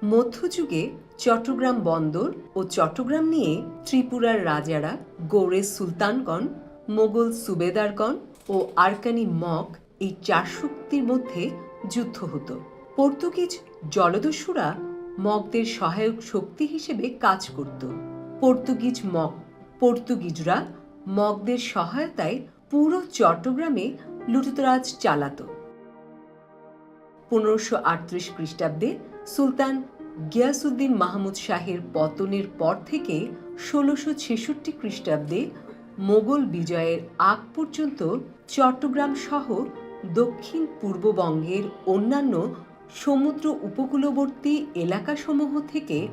মধ্যযুগে চট্টগ্রাম বন্দর ও চট্টগ্রাম নিয়ে ত্রিপুরার রাজারা, গৌড়ের সুলতানগণ, মোগল সুবেদারগণ ও আরাকানি মগ এই চার শক্তির মধ্যে যুদ্ধ হতো। পর্তুগিজ জলদস্যুরা মগদের সহায়ক শক্তি হিসেবে কাজ করত। পর্তুগিজরা মগদের সহায়তায় পুরো চট্টগ্রামে লুটতরাজ চালাত। 1538 খ্রিস্টাব্দে সুলতান গিয়াসউদ্দিন মাহমুদ শাহের পতনের পর থেকে 1666 খ্রিস্টাব্দে মোগল বিজয়ের আগ পর্যন্ত চট্টগ্রাম সহ দক্ষিণ পূর্ববঙ্গের অন্যান্য সমুদ্র উপকূলবর্তী এলাকাসমূহ থেকে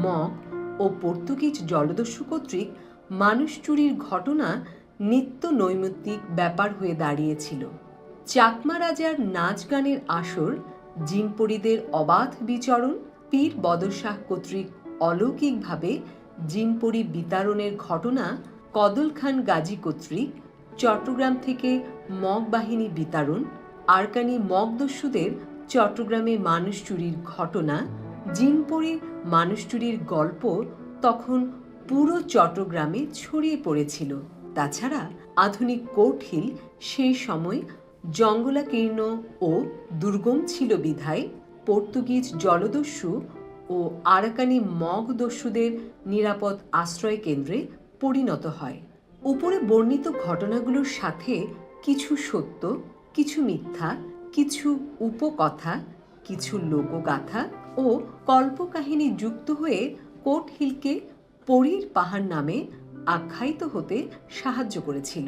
মগ ও পর্তুগিজ জলদস্যু কর্তৃক মানুষ চুরির ঘটনা নিত্য নৈমিত্তিক ব্যাপার হয়ে দাঁড়িয়েছিল। চাকমা রাজার নাচ গানের আসর, জিনপরিদের অবাধ বিচরণ, পীর বদরশাহ কর্তৃক অলৌকিকভাবে জিনপরি বিতাড়নের ঘটনা, কদল খান গাজী কর্তৃক চট্টগ্রাম থেকে মগ বাহিনী বিতাড়ন, আরাকানি মগ দস্যুদের চট্টগ্রামে মানুষ চুরির ঘটনা, জিনপরির মানুষ চুরির গল্প তখন পুরো চট্টগ্রামে ছড়িয়ে পড়েছিল। তাছাড়া আধুনিক কোর্ট হিল সেই সময় জঙ্গলাকীর্ণ ও দুর্গম ছিল বিধায় পর্তুগিজ জলদস্যু ও আরাকানি মগ দস্যুদের নিরাপদ আশ্রয় কেন্দ্রে পরিণত হয়। উপরে বর্ণিত ঘটনাগুলোর সাথে কিছু সত্য, কিছু মিথ্যা, কিছু উপকথা, কিছু লোকগাথা ও কল্পকাহিনী যুক্ত হয়ে কোর্ট হিলকে পরীর পাহাড় নামে আখ্যায়িত হতে সাহায্য করেছিল।